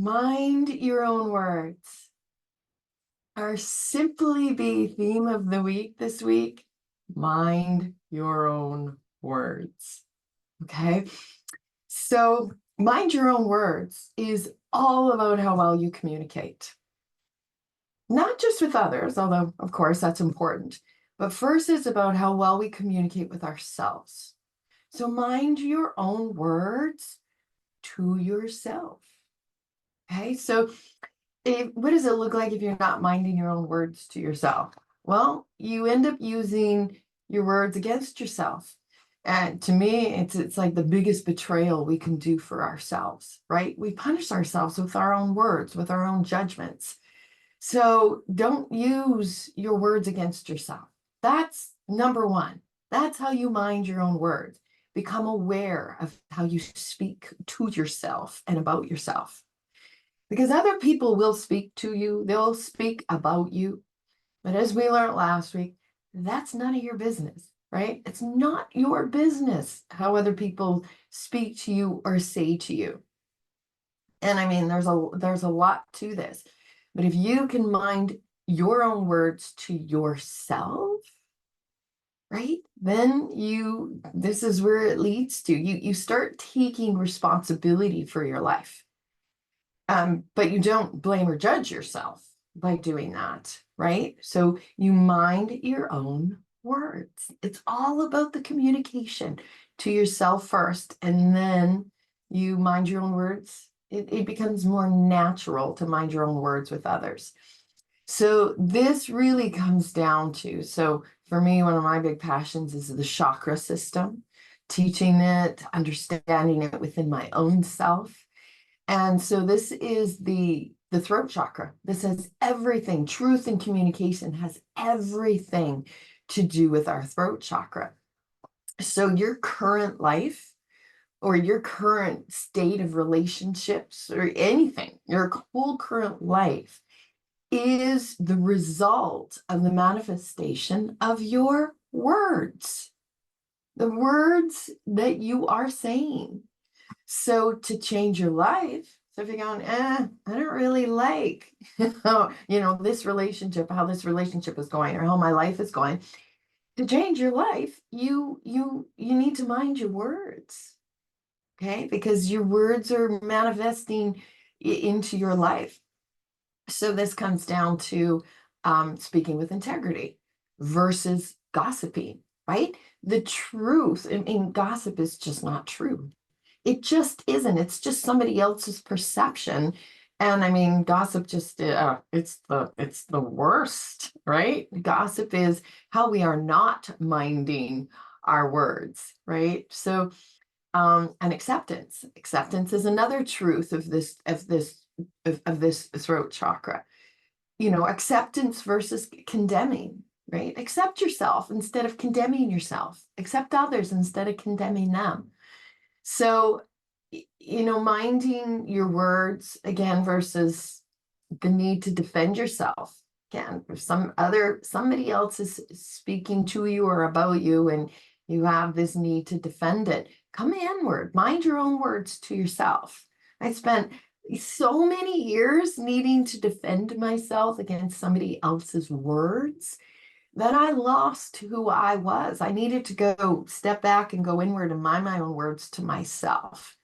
Mind your own words. Our Simply Be theme of the week this week, mind your own words. Okay. So mind your own words is all about how well you communicate, not just with others, although of course that's important, but first it's about how well we communicate with ourselves. So mind your own words to yourself. Okay. So what does it look like if you're not minding your own words to yourself? Well, you end up using your words against yourself. And to me, it's like the biggest betrayal we can do for ourselves, right? We punish ourselves with our own words, with our own judgments. So don't use your words against yourself. That's number one. That's how you mind your own words. Become aware of how you speak to yourself and about yourself. Because other people will speak to you, they'll speak about you. But as we learned last week, that's none of your business, right? It's not your business how other people speak to you or say to you. And I mean, there's a lot to this. But if you can mind your own words to yourself, right? Then this is where it leads to. You start taking responsibility for your life. But you don't blame or judge yourself by doing that, right? So you mind your own words. It's all about the communication to yourself first, and then you mind your own words. It becomes more natural to mind your own words with others. So this really comes down to, so for me, one of my big passions is the chakra system, teaching it, understanding it within my own self. And so this is the throat chakra. This has everything. Truth and communication has everything to do with our throat chakra. So your current life or your current state of relationships or anything, your whole current life is the result of the manifestation of your words, the words that you are saying. So to change your life, so if you're going, I don't really like, this relationship, how this relationship is going, or how my life is going, to change your life, you need to mind your words, okay? Because your words are manifesting into your life. So this comes down to speaking with integrity versus gossiping, right? The truth, I mean, gossip is just not true. It just isn't. It's just somebody else's perception. And I mean, gossip just it's the worst, right? Gossip is how we are not minding our words, right? So and acceptance. Acceptance is another truth of this throat chakra. Acceptance versus condemning, right? Accept yourself instead of condemning yourself. Accept others instead of condemning them. So, minding your words again versus the need to defend yourself. Again, if somebody else is speaking to you or about you and you have this need to defend it, come inward, mind your own words to yourself. I spent so many years needing to defend myself against somebody else's words that I lost who I was. I needed to go step back and go inward and mind my own words to myself.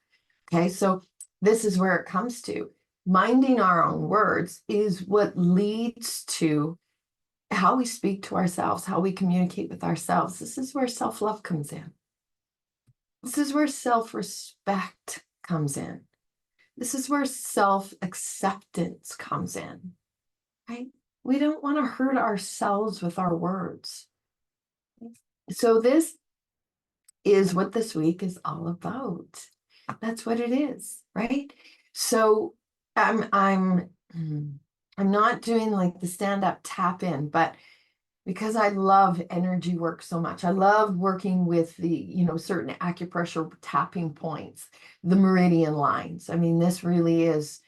Okay, so this is where it comes to. Minding our own words is what leads to how we speak to ourselves, how we communicate with ourselves. This is where self-love comes in. This is where self-respect comes in. This is where self-acceptance comes in, right? We don't want to hurt ourselves with our words. So this is what this week is all about. That's what it is, right? So I'm not doing like the stand-up tap in, but because I love energy work so much, I love working with the, certain acupressure tapping points, the meridian lines. I mean, this really is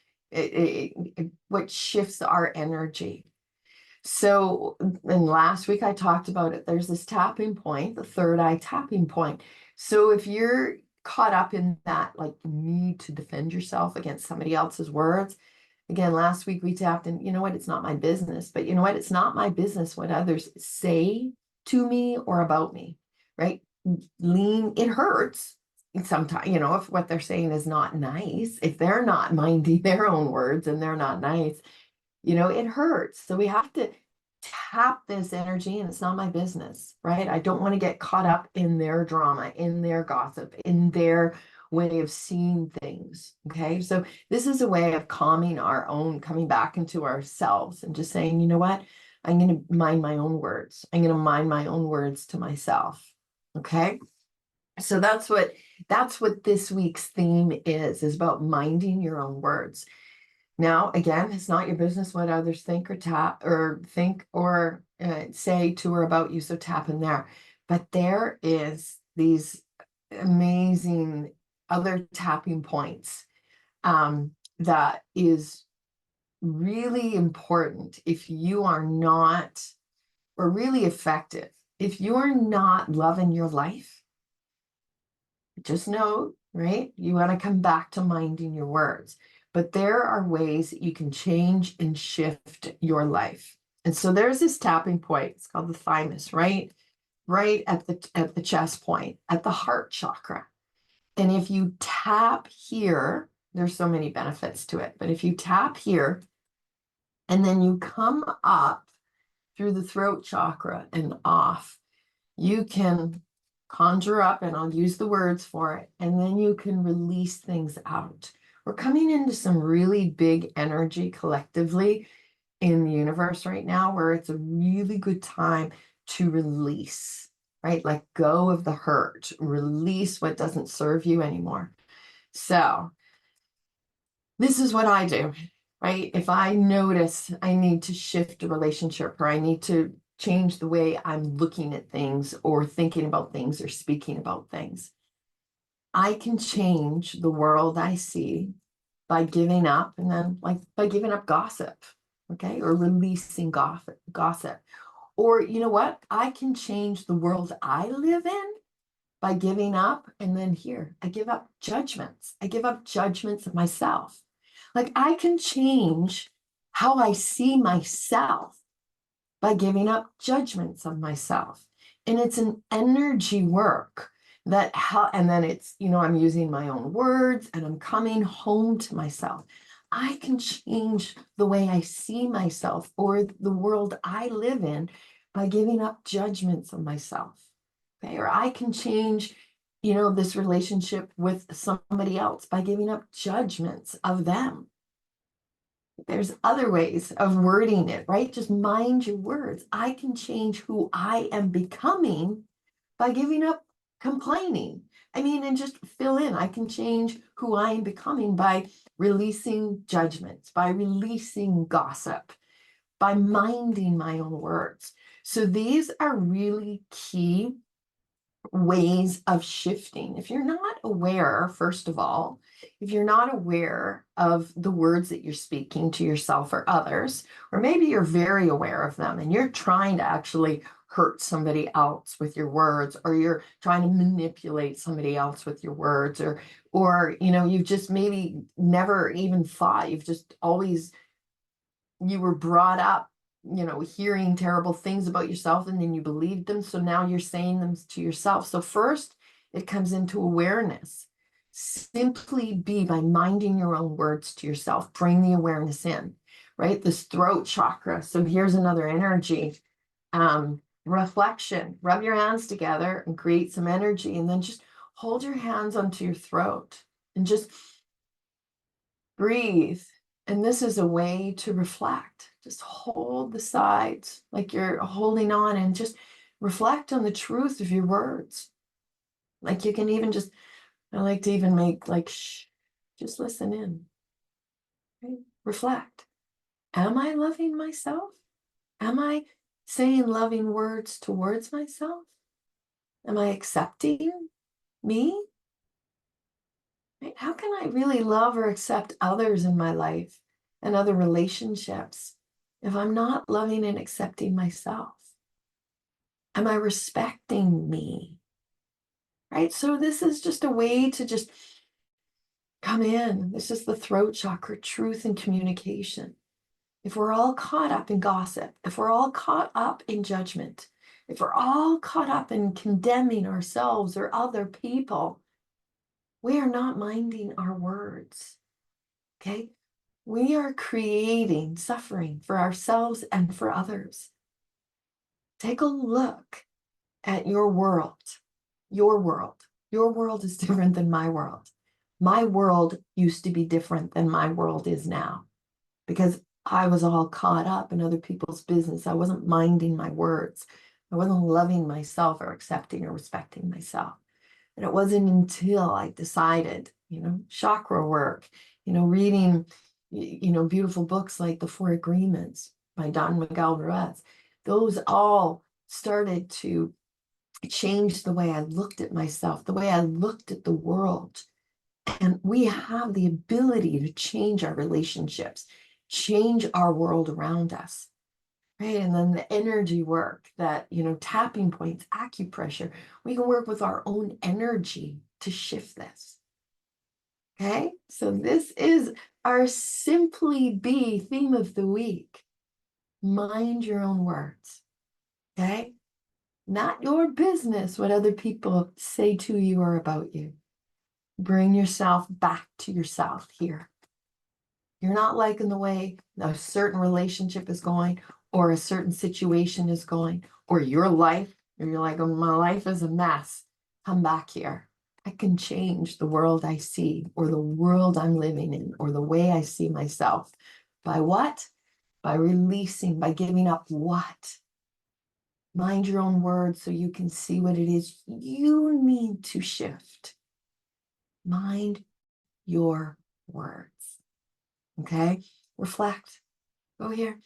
what shifts our energy. So, and last week I talked about it. There's this tapping point, the third eye tapping point. So if you're caught up in that like need to defend yourself against somebody else's words. Again, last week we tapped in, you know what, it's not my business, but you know what, it's not my business what others say to me or about me, right? It hurts sometimes, you know, if what they're saying is not nice, if they're not minding their own words and they're not nice, you know, it hurts. So we have to tap this energy, and it's not my business, right? I don't want to get caught up in their drama, in their gossip, in their way of seeing things. Okay. So this is a way of calming our own, coming back into ourselves and just saying, you know what? I'm going to mind my own words. I'm going to mind my own words to myself. Okay. So that's what this week's theme is about minding your own words. Now, again, it's not your business what others think or say to or about you. So tap in there. But there is these amazing other tapping points that is really important if you are not, or really effective, if you are not loving your life. Just know, right? You want to come back to minding your words. But there are ways that you can change and shift your life. And so there's this tapping point. It's called the thymus, right? Right at the chest point, at the heart chakra. And if you tap here, there's so many benefits to it. But if you tap here and then you come up through the throat chakra and off, you can conjure up, and I'll use the words for it, and then you can release things out. We're coming into some really big energy collectively in the universe right now where it's a really good time to release, right? Let go of the hurt, release what doesn't serve you anymore. So this is what I do, right? If I notice I need to shift a relationship or I need to change the way I'm looking at things or thinking about things or speaking about things, I can change the world I see by giving up, and then like by giving up gossip, okay, or releasing gossip. Or you know what? I can change the world I live in by giving up, and then here, I give up judgments. I give up judgments of myself. Like I can change how I see myself by giving up judgments of myself. And it's an energy work that and then it's, you know, I'm using my own words and I'm coming home to myself. I can change the way I see myself or the world I live in by giving up judgments of myself. Okay. Or I can change, you know, this relationship with somebody else by giving up judgments of them. There's other ways of wording it, right? Just mind your words. I can change who I am becoming by giving up complaining. I mean, and just fill in. I can change who I am becoming by releasing judgments, by releasing gossip, by minding my own words. So these are really key ways of shifting. If you're not aware, first of all, if you're not aware of the words that you're speaking to yourself or others, or maybe you're very aware of them and you're trying to actually hurt somebody else with your words, or you're trying to manipulate somebody else with your words, or you know, you've just maybe never even thought, you've just always, you were brought up, you know, hearing terrible things about yourself and then you believed them. So now you're saying them to yourself. So first it comes into awareness. Simply be by minding your own words to yourself. Bring the awareness in, right? This throat chakra. So here's another energy. Reflection. Rub your hands together and create some energy, and then just hold your hands onto your throat and just breathe. And this is a way to reflect. Just hold the sides like you're holding on and just reflect on the truth of your words. Like you can even just, I like to even make like, shh, just listen in. Right? Reflect. Am I loving myself? Am I saying loving words towards myself? Am I accepting me? Right? How can I really love or accept others in my life and other relationships if I'm not loving and accepting myself? Am I respecting me? right? So this is just a way to just come in. This is the throat chakra, truth and communication. If we're all caught up in gossip, if we're all caught up in judgment, if we're all caught up in condemning ourselves or other people, we are not minding our words, okay? We are creating suffering for ourselves and for others. Take a look at your world. Your world. Your world is different than my world. My world used to be different than my world is now because I was all caught up in other people's business. I wasn't minding my words. I wasn't loving myself or accepting or respecting myself. And it wasn't until I decided, chakra work, reading, beautiful books like The Four Agreements by Don Miguel Ruiz. Those all started to change the way I looked at myself, the way I looked at the world. And we have the ability to change our relationships, change our world around us, right? And then the energy work that, tapping points, acupressure, we can work with our own energy to shift this. Okay, so this is our Simply Be theme of the week. Mind your own words. Okay, not your business what other people say to you or about you. Bring yourself back to yourself here. You're not liking the way a certain relationship is going, or a certain situation is going, or your life, and you're like, oh, my life is a mess. Come back here. I can change the world I see, or the world I'm living in, or the way I see myself. By what? By releasing, by giving up what? Mind your own words so you can see what it is you need to shift. Mind your words. Okay? Reflect. Go here.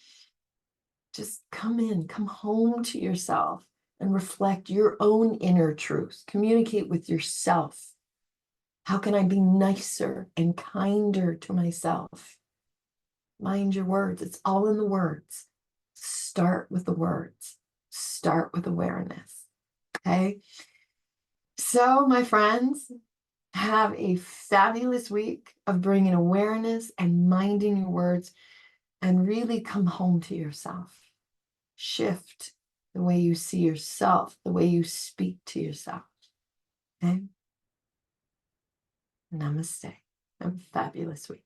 Just come in, come home to yourself and reflect your own inner truth. Communicate with yourself. How can I be nicer and kinder to myself? Mind your words. It's all in the words. Start with the words. Start with awareness. Okay? So, my friends, have a fabulous week of bringing awareness and minding your words, and really come home to yourself. Shift the way you see yourself, the way you speak to yourself. Okay? Namaste. Have a fabulous week.